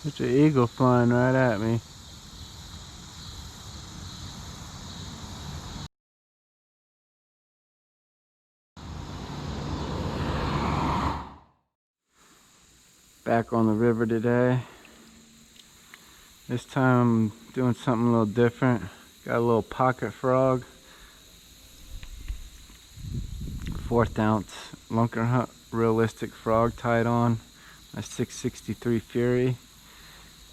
There's an eagle flying right at me. Back on the river today. This time I'm doing something a little different. Got a little pocket frog. 1/4 ounce Lunkerhunt realistic frog tied on my 663 Fury.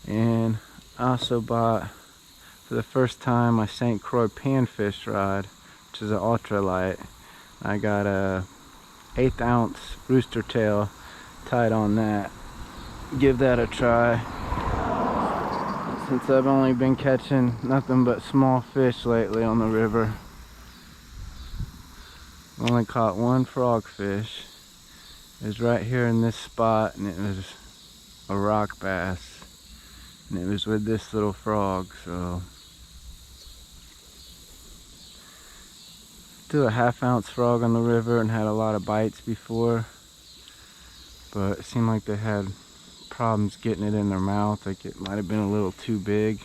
And I also bought, for the first time, my St. Croix panfish rod, which is an ultralight. I got a 1/8 ounce Rooster Tail tied on that. Give that a try. Since I've only been catching nothing but small fish lately on the river. Only caught one frogfish. It was right here in this spot, and it was a rock bass. And it was with this little frog, so. Threw a 1/2 ounce frog on the river and had a lot of bites before. But it seemed like they had problems getting it in their mouth. Like it might have been a little too big.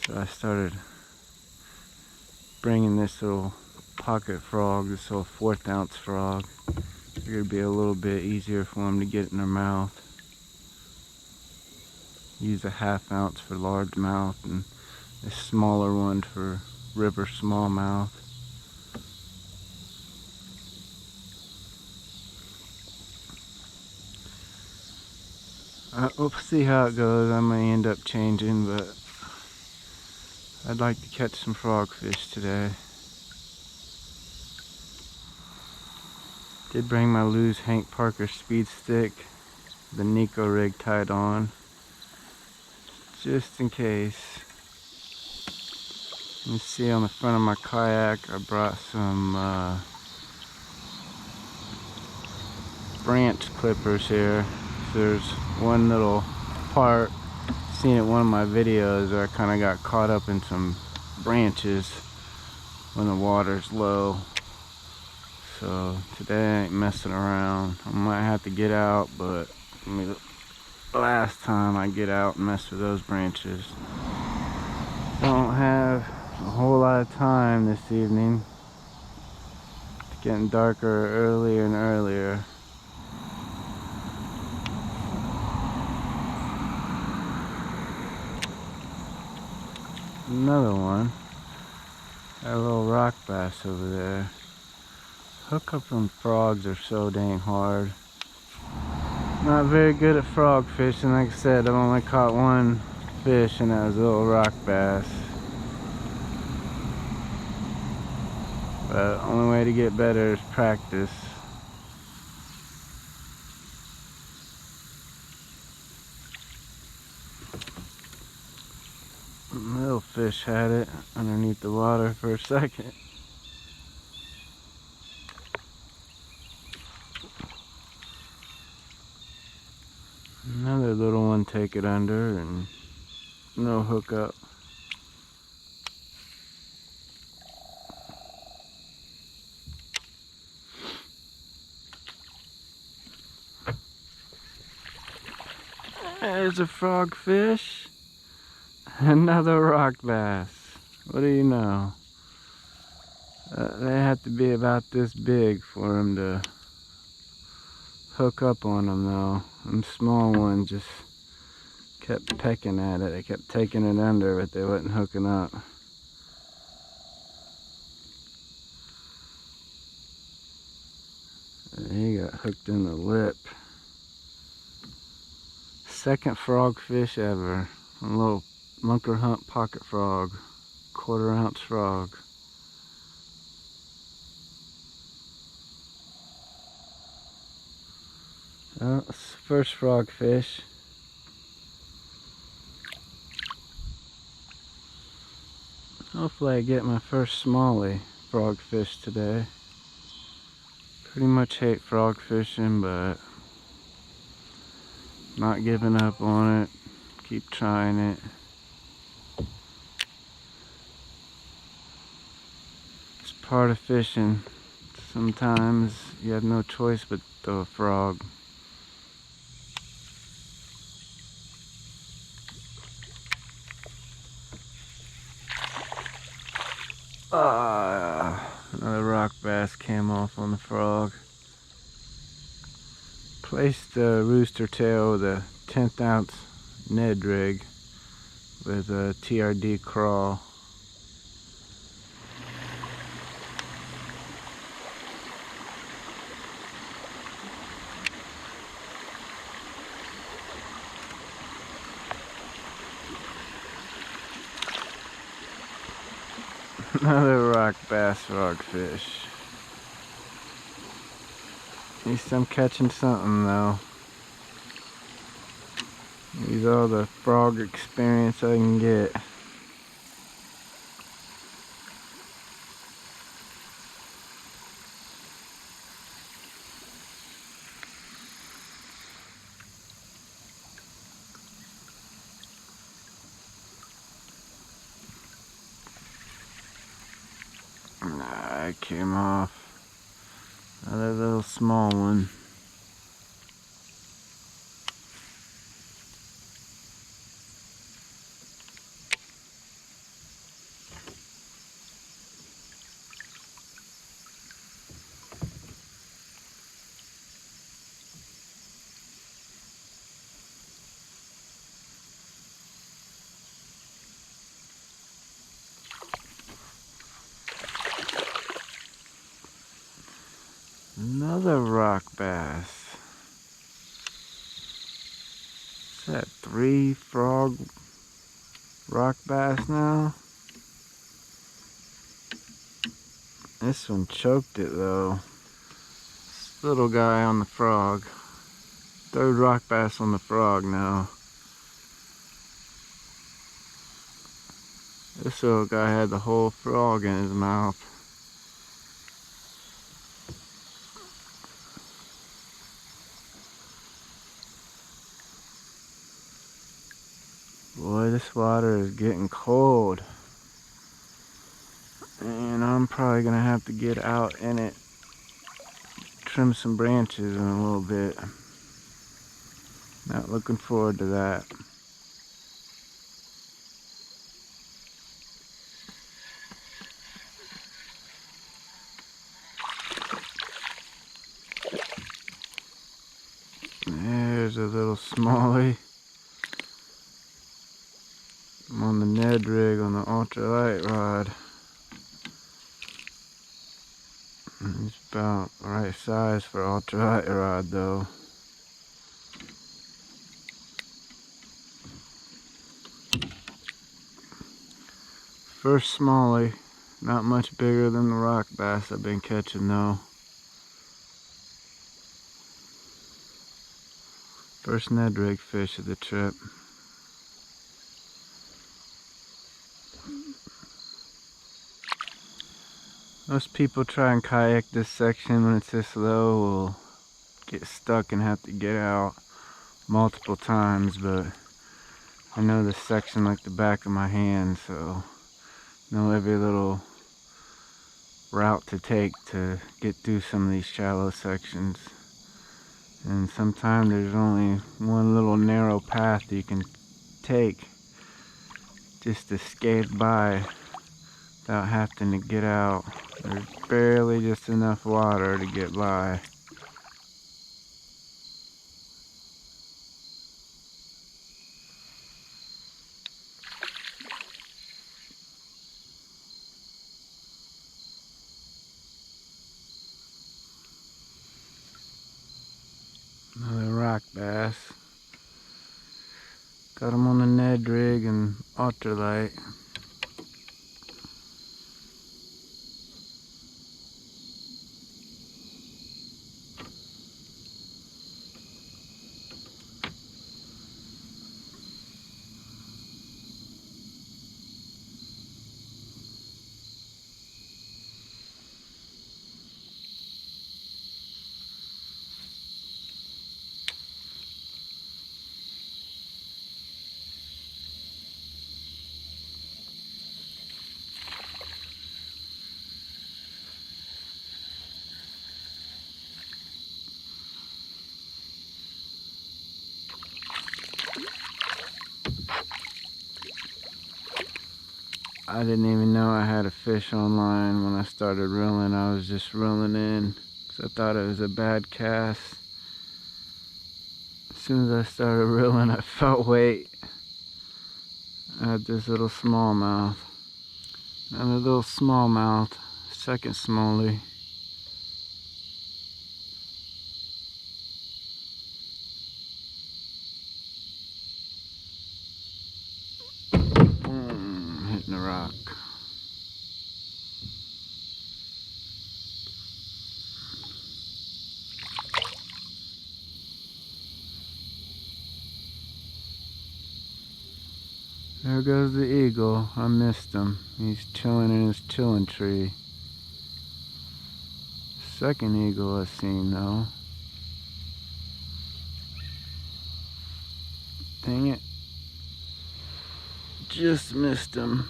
So I started bringing this little pocket frog, this little 1/4 ounce frog. Figured it'd be a little bit easier for them to get in their mouth. Use a 1/2 ounce for largemouth and a smaller one for river smallmouth. We'll see how it goes. I may end up changing, but I'd like to catch some frogfish today. Did bring my Lew's Hank Parker speed stick, the Ned Rig tied on, just in case. You can see on the front of my kayak I brought some branch clippers here. So there's one little part, seen it in one of my videos, where I kind of got caught up in some branches when the water's low. So today I ain't messing around. I might have to get out, but the last time I get out and mess with those branches. Don't have a whole lot of time this evening. It's getting darker earlier and earlier. Another one. That little rock bass over there. Hookup on frogs are so dang hard. Not very good at frog fishing. Like I said, I've only caught one fish, and that was a little rock bass. But the only way to get better is practice. Little fish had it underneath the water for a second. Another little one take it under, and no hookup. There's a frogfish. Another rock bass. What do you know? They have to be about this big for them to hook up on them, though. Them small ones just kept pecking at it. They kept taking it under, but they wasn't hooking up. He got hooked in the lip. Second frogfish ever. A little Lunkerhunt pocket frog. 1/4 ounce frog. Well, it's the first frogfish. Hopefully I get my first smallie frogfish today. Pretty much hate frog fishing, but not giving up on it. Keep trying it. It's part of fishing. Sometimes you have no choice but throw a frog. Another rock bass came off on the frog. Placed the Rooster Tail with a 10th ounce Ned Rig with a TRD crawl. Another rock bass frogfish. At least I'm catching something though. Use all the frog experience I can get. Nah, it came off. Another little small one. Another rock bass. Is that 3 frog rock bass now? This one choked it though. This little guy on the frog. 3rd rock bass on the frog now. This little guy had the whole frog in his mouth. Boy, this water is getting cold. And I'm probably gonna have to get out in it. Trim some branches in a little bit. Not looking forward to that. There's a little smallie. I'm on the Ned Rig on the ultralight rod. He's about the right size for ultralight rod though. First smallie, not much bigger than the rock bass I've been catching though. First Ned Rig fish of the trip. Most people try and kayak this section when it's this low will get stuck and have to get out multiple times, but I know this section like the back of my hand, so I know every little route to take to get through some of these shallow sections. And sometimes there's only one little narrow path you can take just to skate by without having to get out. There's barely just enough water to get by. Another rock bass. Got him on the Ned Rig and ultralight. I didn't even know I had a fish online when I started reeling. I was just reeling in because I thought it was a bad cast. As soon as I started reeling, I felt weight. I had this little smallmouth. And a little smallmouth, second smallie. Boom, hitting the rock. There goes the eagle. I missed him. He's chilling in his chilling tree. Second eagle I've seen though. Dang it. Just missed him.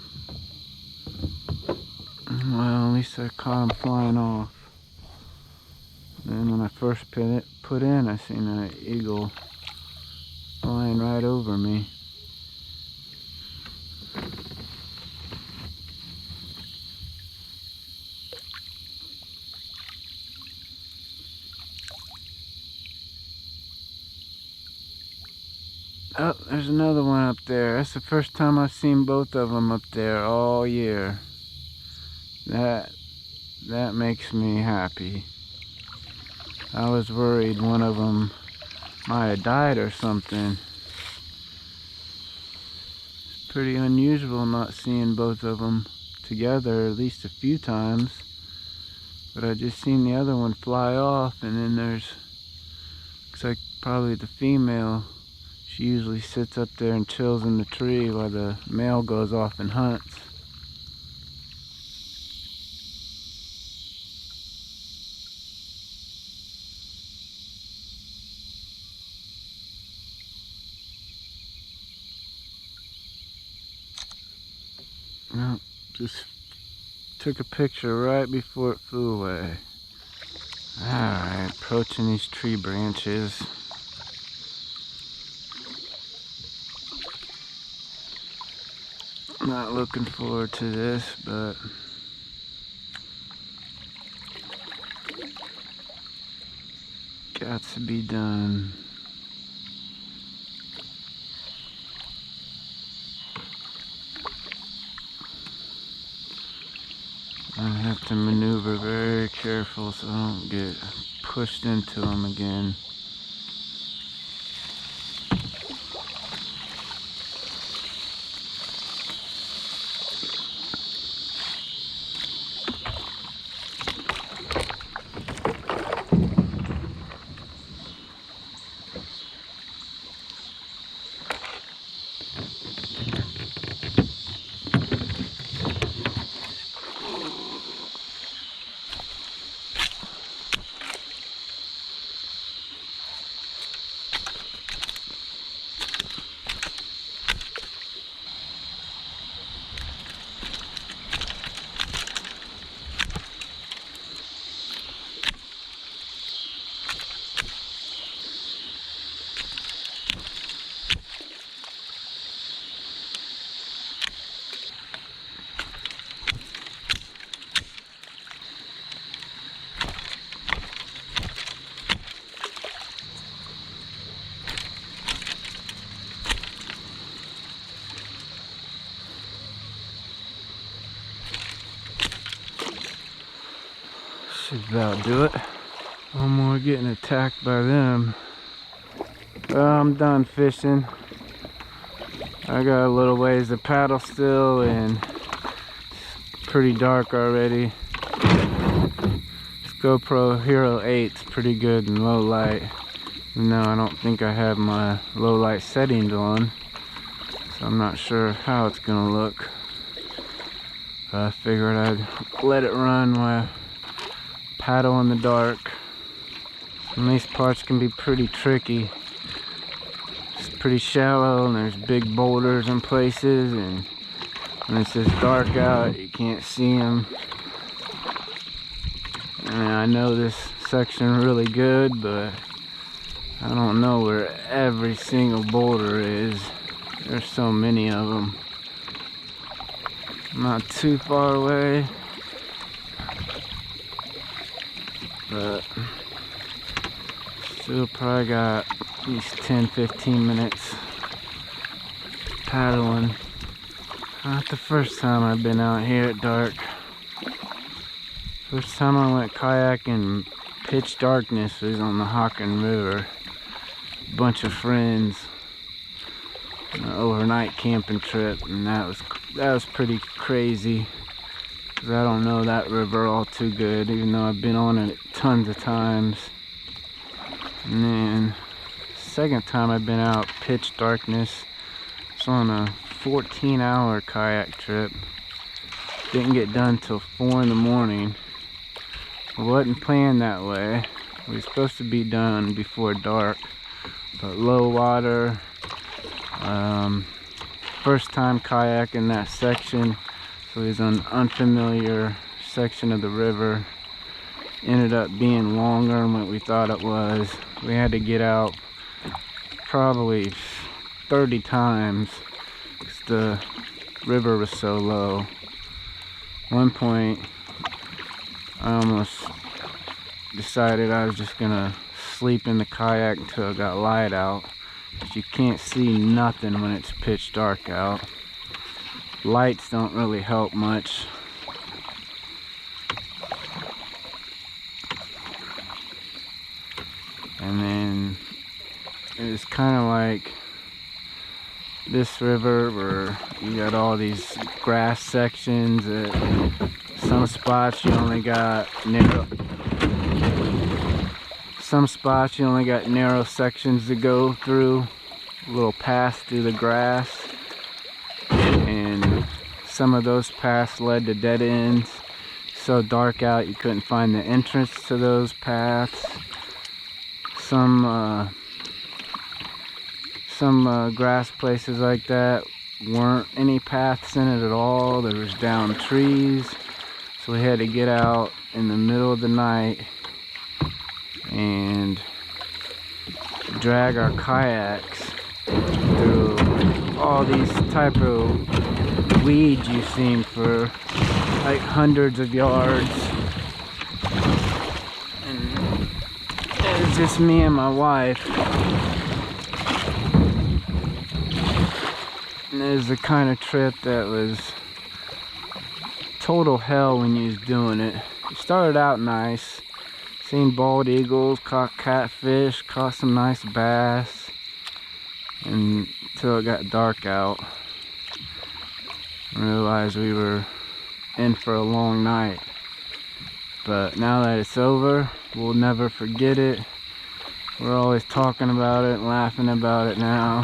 Well, at least I caught him flying off. Then when I first put in, I seen an eagle flying right over me. Oh, there's another one up there. That's the first time I've seen both of them up there all year. That makes me happy. I was worried one of them might have died or something. It's pretty unusual not seeing both of them together at least a few times. But I just seen the other one fly off, and then looks like probably the female. She usually sits up there and chills in the tree while the male goes off and hunts. Well, just took a picture right before it flew away. Alright, approaching these tree branches. Not looking forward to this, but got to be done. I have to maneuver very careful so I don't get pushed into them again. Should about do it. One more getting attacked by them. Well, I'm done fishing. I got a little ways to paddle still, and it's pretty dark already. This GoPro Hero 8's pretty good in low light. No, I don't think I have my low light settings on, so I'm not sure how it's gonna look. I figured I'd let it run while I paddle in the dark. And these parts can be pretty tricky. It's pretty shallow and there's big boulders in places, and when it's this dark out you can't see them. And I know this section really good, but I don't know where every single boulder is. There's so many of them. not too far away, but still probably got at least 10-15 minutes paddling. Not the first time I've been out here at dark. First time I went kayaking in pitch darkness was on the Hockin River. Bunch of friends, an overnight camping trip, and that was pretty crazy, because I don't know that river all too good, even though I've been on it tons of times. And then second time I've been out pitch darkness, it's on a 14-hour kayak trip. Didn't get done till 4 in the morning. It wasn't planned that way. We were supposed to be done before dark, but low water, first time kayaking that section, so it was an unfamiliar section of the river. Ended up being longer than what we thought it was. We had to get out probably 30 times because the river was so low. One point I almost decided I was just gonna sleep in the kayak until it got light out. You can't see nothing when it's pitch dark out. Lights don't really help much. And then it was kind of like this river where you got all these grass sections. At some spots you only got narrow sections to go through, a little path through the grass, and some of those paths led to dead ends. So dark out you couldn't find the entrance to those paths. Some grass places like that weren't any paths in it at all. There was down trees, so we had to get out in the middle of the night and drag our kayaks through all these type of weeds you've seen for like hundreds of yards. And it was just me and my wife. And it was the kind of trip that was total hell when you was doing it. It started out nice. Seen bald eagles, caught catfish, caught some nice bass, until it got dark out. I realized we were in for a long night. But now that it's over, we'll never forget it. We're always talking about it and laughing about it now.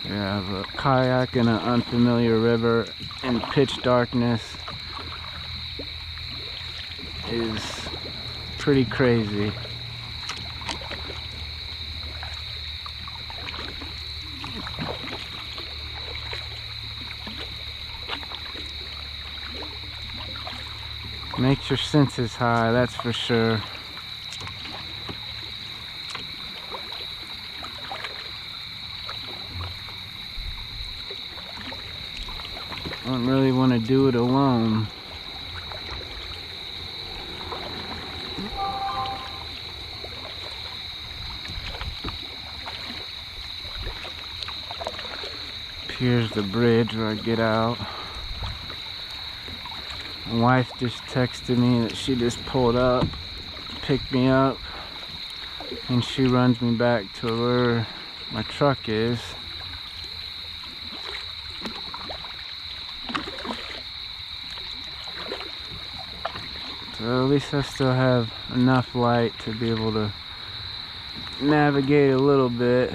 Yeah, but kayak in an unfamiliar river in pitch darkness is pretty crazy. Makes your senses high, that's for sure. I don't really want to do it alone. Here's the bridge where I get out. My wife just texted me that she just pulled up, picked me up, and she runs me back to where my truck is. So at least I still have enough light to be able to navigate a little bit.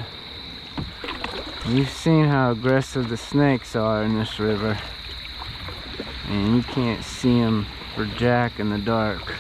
You've seen how aggressive the snakes are in this river, and you can't see them for jack in the dark.